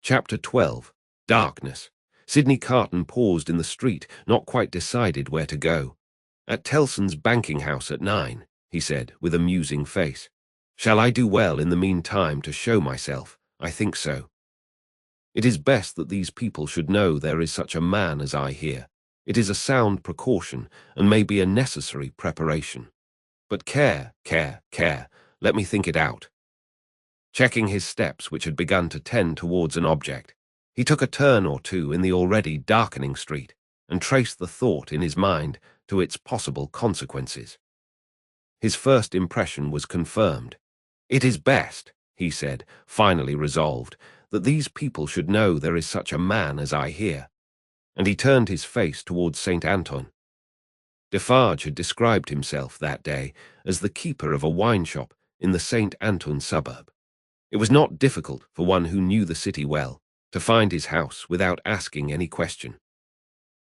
Chapter 12. Darkness. Sidney Carton paused in the street, not quite decided where to go. "At Tellson's banking house at 9, he said, with a musing face. "Shall I do well in the meantime to show myself? I think so. It is best that these people should know there is such a man as I here. It is a sound precaution, and may be a necessary preparation. But care, let me think it out." Checking his steps, which had begun to tend towards an object, he took a turn or two in the already darkening street, and traced the thought in his mind to its possible consequences. His first impression was confirmed. "It is best," he said, finally resolved, "that these people should know there is such a man as I here." And he turned his face towards St. Anton. Defarge had described himself that day as the keeper of a wine shop in the St. Anton suburb. It was not difficult for one who knew the city well to find his house without asking any question.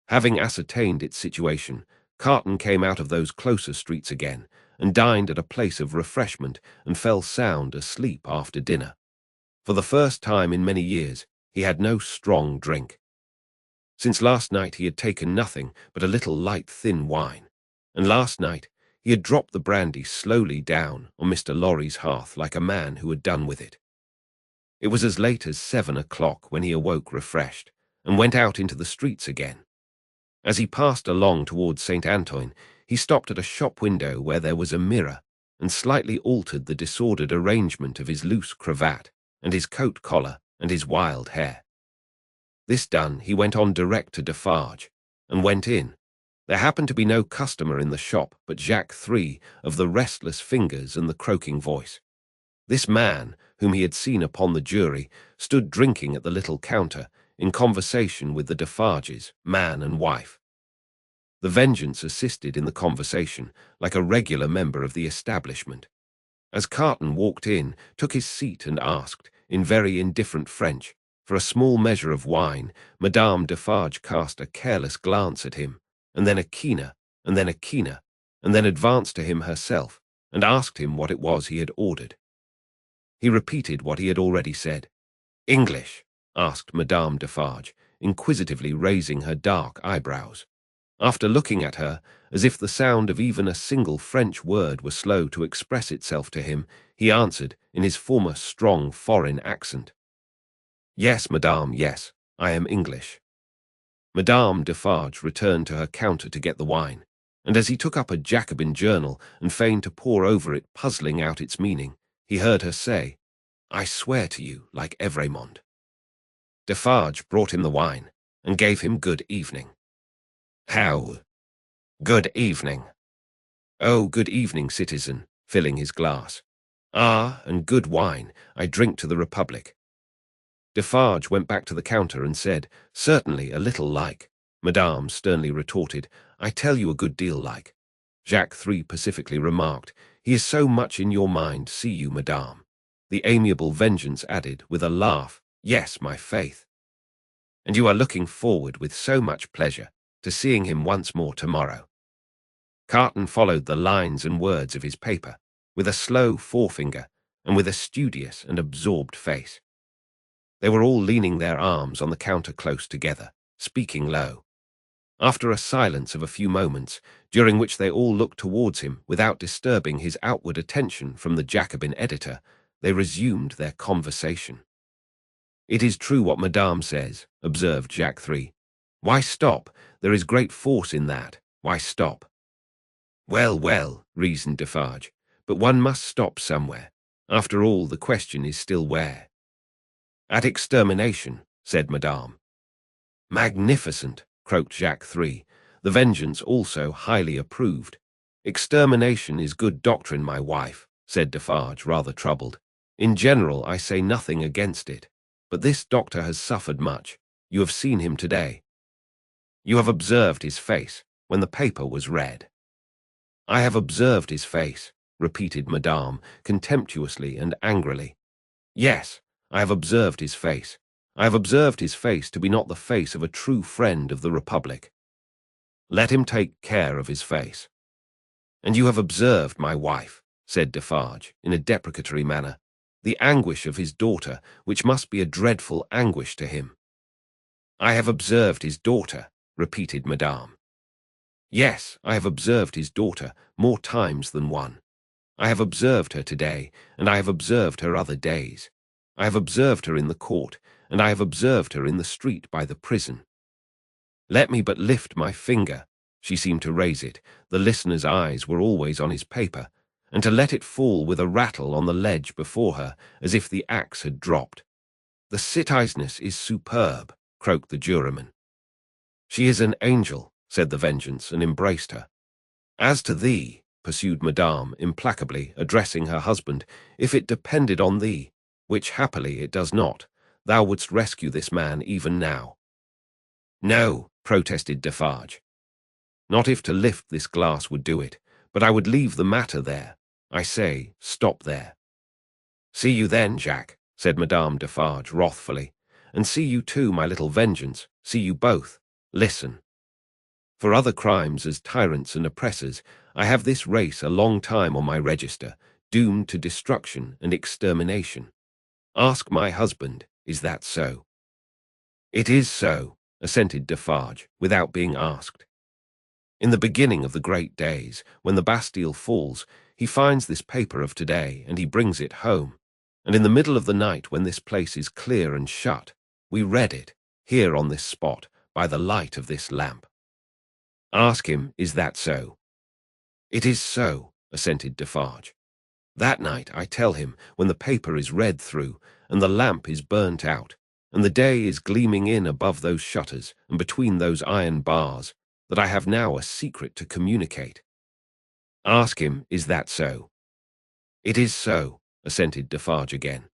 Having ascertained its situation, Carton came out of those closer streets again, and dined at a place of refreshment and fell sound asleep after dinner. For the first time in many years, he had no strong drink. Since last night he had taken nothing but a little light thin wine, and last night he had dropped the brandy slowly down on Mr. Lorry's hearth like a man who had done with it. It was as late as 7 o'clock when he awoke refreshed, and went out into the streets again. As he passed along towards St. Anton, he stopped at a shop window where there was a mirror, and slightly altered the disordered arrangement of his loose cravat, and his coat collar, and his wild hair. This done, he went on direct to Defarge, and went in. There happened to be no customer in the shop but Jacques III of the restless fingers and the croaking voice. This man, whom he had seen upon the jury, stood drinking at the little counter, in conversation with the Defarges, man and wife. The Vengeance assisted in the conversation, like a regular member of the establishment. As Carton walked in, took his seat and asked, in very indifferent French, for a small measure of wine, Madame Defarge cast a careless glance at him, and then a keener, and then a keener, and then advanced to him herself, and asked him what it was he had ordered. He repeated what he had already said. "English?" asked Madame Defarge, inquisitively raising her dark eyebrows. After looking at her, as if the sound of even a single French word were slow to express itself to him, he answered, in his former strong foreign accent, "Yes, madame, yes, I am English." Madame Defarge returned to her counter to get the wine, and as he took up a Jacobin journal and feigned to pore over it, puzzling out its meaning, he heard her say, "I swear to you, like Evremond." Defarge brought him the wine, and gave him good evening. "How? Good evening." "Oh, good evening, citizen," filling his glass. "Ah, and good wine, I drink to the Republic." Defarge went back to the counter and said, "Certainly, a little like." Madame sternly retorted, "I tell you a good deal like." Jacques III pacifically remarked, "He is so much in your mind, see you, madame." The amiable Vengeance added, with a laugh, "Yes, my faith." "And you are looking forward with so much pleasure to seeing him once more tomorrow." Carton followed the lines and words of his paper, with a slow forefinger, and with a studious and absorbed face. They were all leaning their arms on the counter close together, speaking low. After a silence of a few moments, during which they all looked towards him without disturbing his outward attention from the Jacobin editor, they resumed their conversation. "It is true what Madame says," observed Jacques III. "Why stop? There is great force in that. Why stop?" Well, reasoned Defarge, "but one must stop somewhere. After all, the question is still where." "At extermination," said Madame. "Magnificent," croaked Jacques III. The Vengeance also highly approved. "Extermination is good doctrine, my wife," said Defarge, rather troubled. "In general, I say nothing against it. But this doctor has suffered much. You have seen him today. You have observed his face when the paper was read." "I have observed his face," repeated Madame, contemptuously and angrily. "Yes, I have observed his face. I have observed his face to be not the face of a true friend of the Republic. Let him take care of his face." "And you have observed my wife," said Defarge, in a deprecatory manner. The anguish of his daughter, which must be a dreadful anguish to him. "I have observed his daughter," repeated Madame. "Yes, I have observed his daughter more times than one. I have observed her today, and I have observed her other days. I have observed her in the court, and I have observed her in the street by the prison. Let me but lift my finger," she seemed to raise it, the listener's eyes were always on his paper, and to let it fall with a rattle on the ledge before her, as if the axe had dropped. "The citizeness is superb," croaked the juryman. "She is an angel," said the Vengeance, and embraced her. "As to thee," pursued Madame implacably, addressing her husband, "if it depended on thee, which happily it does not, thou wouldst rescue this man even now." "No," protested Defarge. "Not if to lift this glass would do it, but I would leave the matter there. I say, stop there." "See you then, Jacques," said Madame Defarge wrathfully, "and see you too, my little Vengeance, see you both. Listen. For other crimes as tyrants and oppressors, I have this race a long time on my register, doomed to destruction and extermination. Ask my husband, is that so?" "It is so," assented Defarge, without being asked. "In the beginning of the great days, when the Bastille falls, he finds this paper of today, and he brings it home. And in the middle of the night, when this place is clear and shut, we read it, here on this spot, by the light of this lamp. Ask him, is that so?" "It is so," assented Defarge. "That night, I tell him, when the paper is read through, and the lamp is burnt out, and the day is gleaming in above those shutters and between those iron bars, that I have now a secret to communicate. Ask him, is that so?" "It is so," assented Defarge again.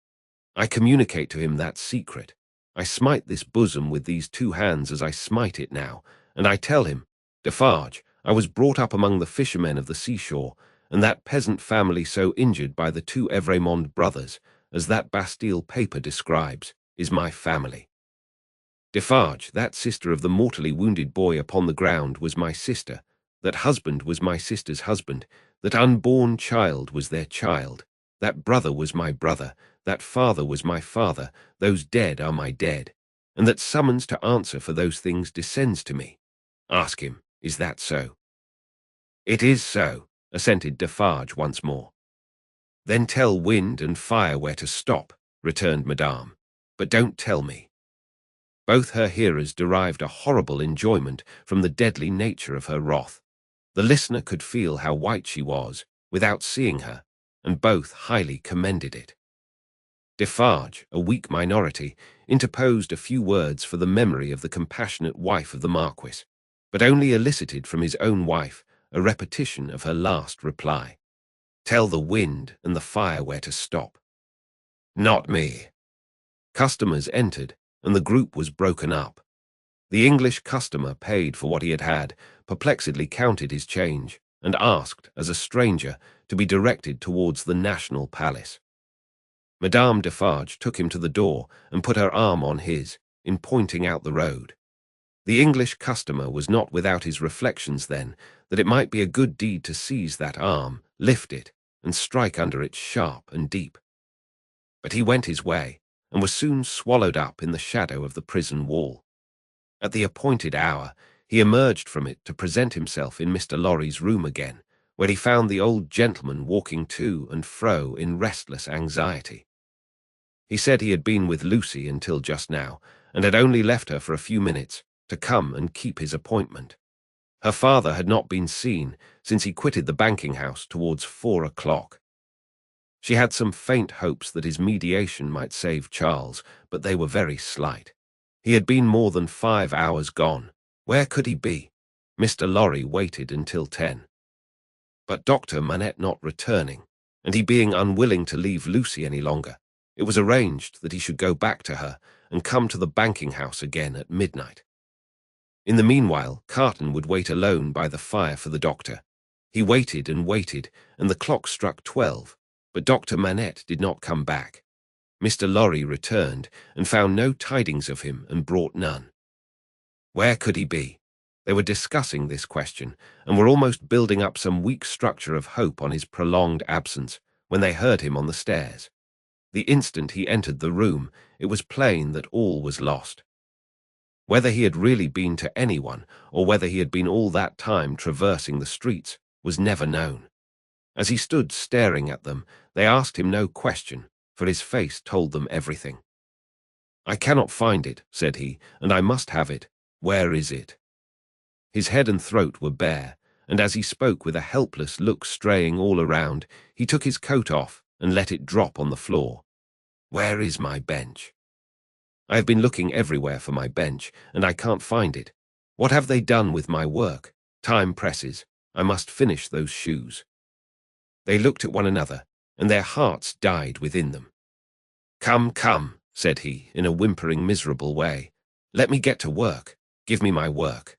"I communicate to him that secret. I smite this bosom with these two hands as I smite it now, and I tell him, Defarge, I was brought up among the fishermen of the seashore, and that peasant family so injured by the two Evremond brothers, as that Bastille paper describes, is my family. Defarge, that sister of the mortally wounded boy upon the ground, was my sister, that husband was my sister's husband, that unborn child was their child, that brother was my brother, that father was my father, those dead are my dead, and that summons to answer for those things descends to me. Ask him, is that so?" "It is so," assented Defarge once more. "Then tell wind and fire where to stop," returned Madame, "but don't tell me." Both her hearers derived a horrible enjoyment from the deadly nature of her wrath. The listener could feel how white she was, without seeing her, and both highly commended it. Defarge, a weak minority, interposed a few words for the memory of the compassionate wife of the Marquis, but only elicited from his own wife a repetition of her last reply. "Tell the wind and the fire where to stop." "Not me." Customers entered, and the group was broken up. The English customer paid for what he had, perplexedly counted his change, and asked, as a stranger, to be directed towards the National Palace. Madame Defarge took him to the door and put her arm on his, in pointing out the road. The English customer was not without his reflections then, that it might be a good deed to seize that arm, lift it, and strike under it sharp and deep. But he went his way, and was soon swallowed up in the shadow of the prison wall. At the appointed hour, he emerged from it to present himself in Mr. Lorry's room again, where he found the old gentleman walking to and fro in restless anxiety. He said he had been with Lucy until just now, and had only left her for a few minutes, to come and keep his appointment. Her father had not been seen since he quitted the banking-house towards 4 o'clock. She had some faint hopes that his mediation might save Charles, but they were very slight. He had been more than 5 hours gone. Where could he be? Mr. Lorry waited until 10. But Dr. Manette not returning, and he being unwilling to leave Lucy any longer, it was arranged that he should go back to her and come to the banking-house again at midnight. In the meanwhile, Carton would wait alone by the fire for the doctor. He waited, and the clock struck 12, but Dr. Manette did not come back. Mr. Lorry returned, and found no tidings of him, and brought none. Where could he be? They were discussing this question, and were almost building up some weak structure of hope on his prolonged absence, when they heard him on the stairs. The instant he entered the room, it was plain that all was lost. Whether he had really been to anyone, or whether he had been all that time traversing the streets, was never known. As he stood staring at them, they asked him no question, for his face told them everything. "I cannot find it," said he, "and I must have it. Where is it?" His head and throat were bare, and as he spoke with a helpless look straying all around, he took his coat off and let it drop on the floor. "Where is my bench? I have been looking everywhere for my bench, and I can't find it. What have they done with my work? Time presses. I must finish those shoes." They looked at one another, and their hearts died within them. "Come, come," said he, in a whimpering, miserable way. "Let me get to work. Give me my work."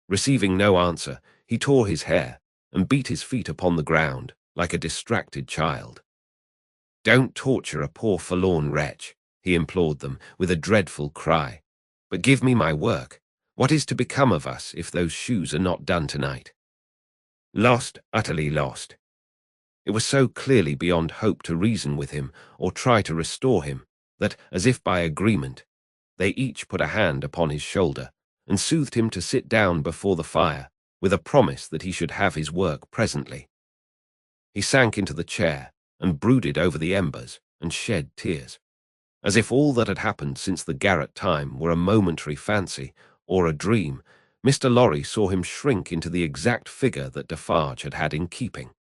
Receiving no answer, he tore his hair and beat his feet upon the ground like a distracted child. "Don't torture a poor forlorn wretch," he implored them with a dreadful cry, "but give me my work. What is to become of us if those shoes are not done tonight?" Lost, utterly lost. It was so clearly beyond hope to reason with him or try to restore him that, as if by agreement, they each put a hand upon his shoulder and soothed him to sit down before the fire with a promise that he should have his work presently. He sank into the chair and brooded over the embers and shed tears, as if all that had happened since the garret time were a momentary fancy or a dream. Mr. Lorry saw him shrink into the exact figure that Defarge had had in keeping.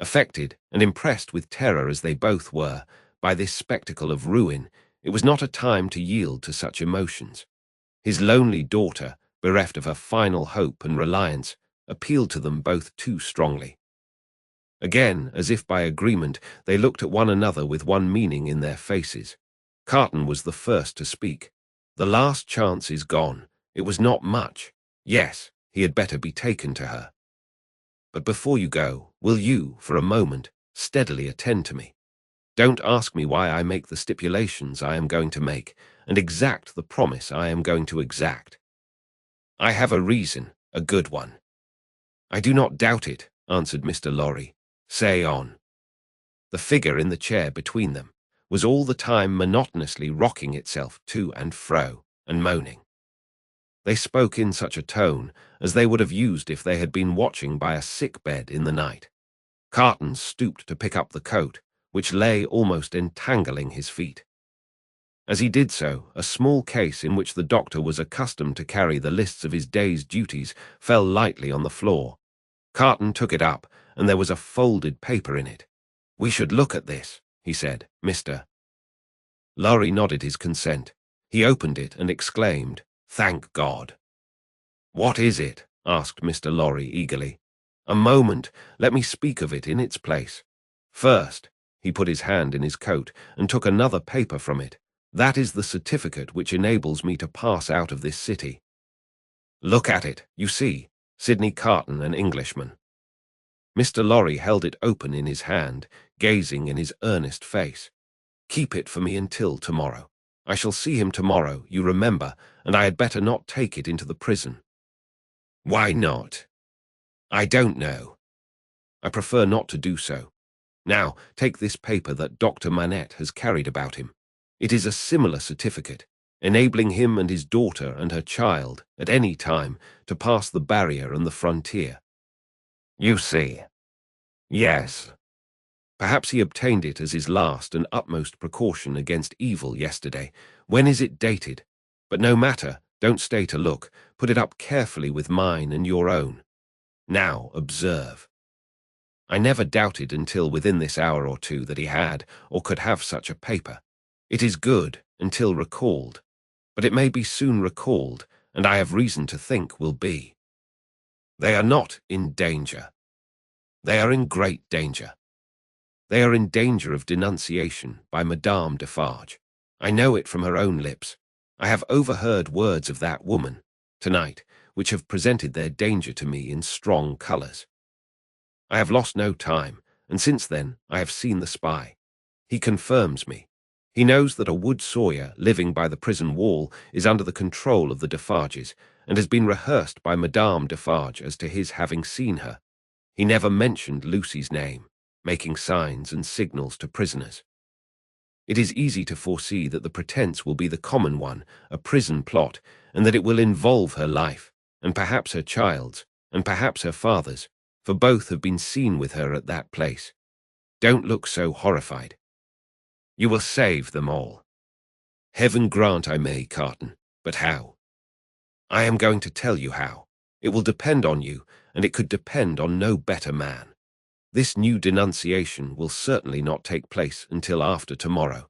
Affected and impressed with terror as they both were by this spectacle of ruin, it was not a time to yield to such emotions. His lonely daughter, bereft of her final hope and reliance, appealed to them both too strongly. Again, as if by agreement, they looked at one another with one meaning in their faces. Carton was the first to speak. "The last chance is gone. It was not much. Yes, he had better be taken to her. But before you go, will you, for a moment, steadily attend to me? Don't ask me why I make the stipulations I am going to make, and exact the promise I am going to exact. I have a reason, a good one." "I do not doubt it," answered Mr. Lorry. "Say on." The figure in the chair between them was all the time monotonously rocking itself to and fro, and moaning. They spoke in such a tone as they would have used if they had been watching by a sick bed in the night. Carton stooped to pick up the coat, which lay almost entangling his feet. As he did so, a small case in which the doctor was accustomed to carry the lists of his day's duties fell lightly on the floor. Carton took it up, and there was a folded paper in it. "We should look at this," he said, "Mr." Lorry nodded his consent. He opened it and exclaimed, "Thank God." "What is it?" asked Mr. Lorry eagerly. "A moment, let me speak of it in its place. First," he put his hand in his coat and took another paper from it. "That is the certificate which enables me to pass out of this city. Look at it, you see, Sidney Carton, an Englishman." Mr. Lorry held it open in his hand, gazing in his earnest face. "Keep it for me until tomorrow. I shall see him tomorrow, you remember, and I had better not take it into the prison." "Why not?" "I don't know. I prefer not to do so. Now, take this paper that Dr. Manette has carried about him. It is a similar certificate, enabling him and his daughter and her child, at any time, to pass the barrier and the frontier. You see. Yes. Perhaps he obtained it as his last and utmost precaution against evil yesterday. When is it dated? But no matter, don't stay to look. Put it up carefully with mine and your own. Now, observe. I never doubted until within this hour or two that he had or could have such a paper. It is good until recalled, but it may be soon recalled, and I have reason to think will be. They are not in danger. They are in great danger. They are in danger of denunciation by Madame Defarge. I know it from her own lips. I have overheard words of that woman, tonight, which have presented their danger to me in strong colours. I have lost no time, and since then I have seen the spy. He confirms me. He knows that a wood sawyer living by the prison wall is under the control of the Defarges, and has been rehearsed by Madame Defarge as to his having seen her. He never mentioned Lucy's name, making signs and signals to prisoners. It is easy to foresee that the pretense will be the common one, a prison plot, and that it will involve her life, and perhaps her child's, and perhaps her father's, for both have been seen with her at that place. Don't look so horrified. You will save them all. Heaven grant I may, Carton, but how? I am going to tell you how. It will depend on you, and it could depend on no better man. This new denunciation will certainly not take place until after tomorrow.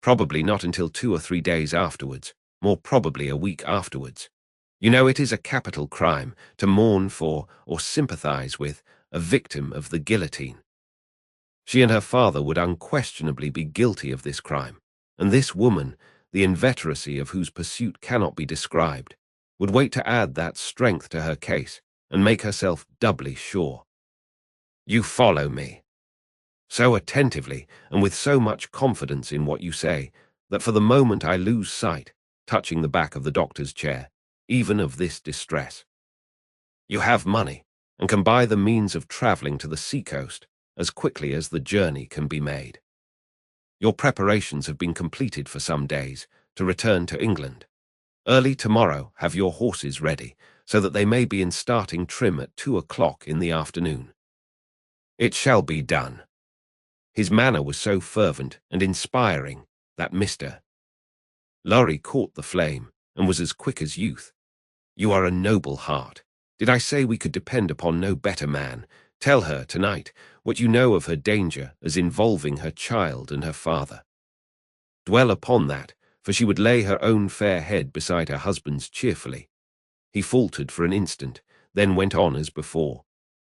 Probably not until 2 or 3 days afterwards, more probably a week afterwards. You know, it is a capital crime to mourn for or sympathize with a victim of the guillotine. She and her father would unquestionably be guilty of this crime, and this woman, the inveteracy of whose pursuit cannot be described, would wait to add that strength to her case and make herself doubly sure. You follow me. So attentively and with so much confidence in what you say that for the moment I lose sight, touching the back of the doctor's chair, even of this distress. You have money and can buy the means of travelling to the seacoast as quickly as the journey can be made. Your preparations have been completed for some days to return to England. Early tomorrow have your horses ready, so that they may be in starting trim at 2 o'clock in the afternoon. It shall be done. His manner was so fervent and inspiring that Mr. Lorry caught the flame and was as quick as youth. You are a noble heart. Did I say we could depend upon no better man? Tell her tonight what you know of her danger as involving her child and her father. Dwell upon that, for she would lay her own fair head beside her husband's cheerfully. He faltered for an instant, then went on as before.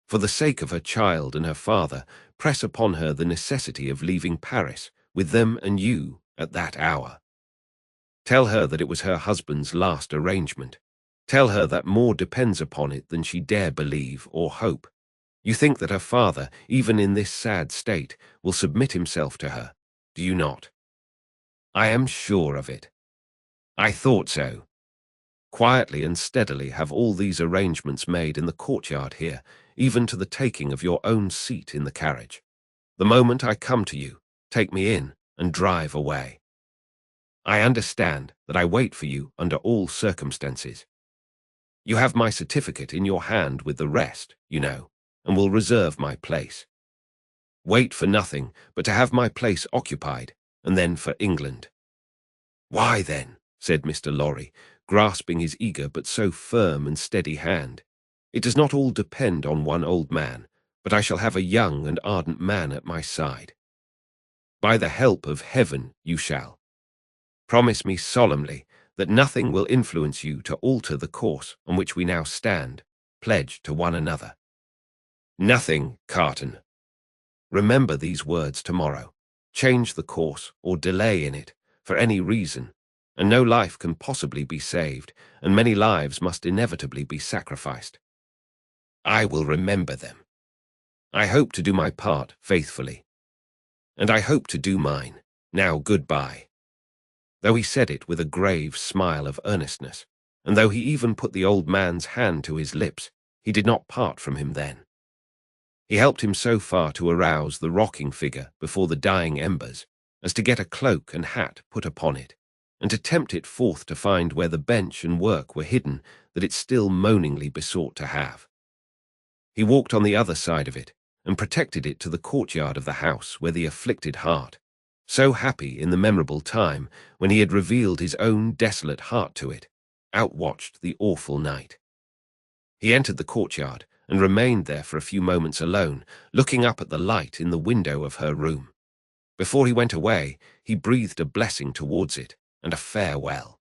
For the sake of her child and her father, press upon her the necessity of leaving Paris, with them and you, at that hour. Tell her that it was her husband's last arrangement. Tell her that more depends upon it than she dare believe or hope. You think that her father, even in this sad state, will submit himself to her, do you not? I am sure of it. I thought so. Quietly and steadily have all these arrangements made in the courtyard here, even to the taking of your own seat in the carriage. The moment I come to you, take me in and drive away. I understand that I wait for you under all circumstances. You have my certificate in your hand with the rest, you know, and will reserve my place. Wait for nothing but to have my place occupied, and then for England. Why then, said Mr. Lorry, grasping his eager but so firm and steady hand, it does not all depend on one old man, but I shall have a young and ardent man at my side. By the help of heaven you shall. Promise me solemnly that nothing will influence you to alter the course on which we now stand, pledged to one another. Nothing, Carton. Remember these words tomorrow. Change the course or delay in it for any reason, and no life can possibly be saved, and many lives must inevitably be sacrificed. I will remember them. I hope to do my part faithfully. And I hope to do mine. Now goodbye. Though he said it with a grave smile of earnestness, and though he even put the old man's hand to his lips, he did not part from him then. He helped him so far to arouse the rocking figure before the dying embers, as to get a cloak and hat put upon it, and to tempt it forth to find where the bench and work were hidden that it still moaningly besought to have. He walked on the other side of it, and protected it to the courtyard of the house where the afflicted heart, so happy in the memorable time when he had revealed his own desolate heart to it, outwatched the awful night. He entered the courtyard and remained there for a few moments alone, looking up at the light in the window of her room. Before he went away, he breathed a blessing towards it and a farewell.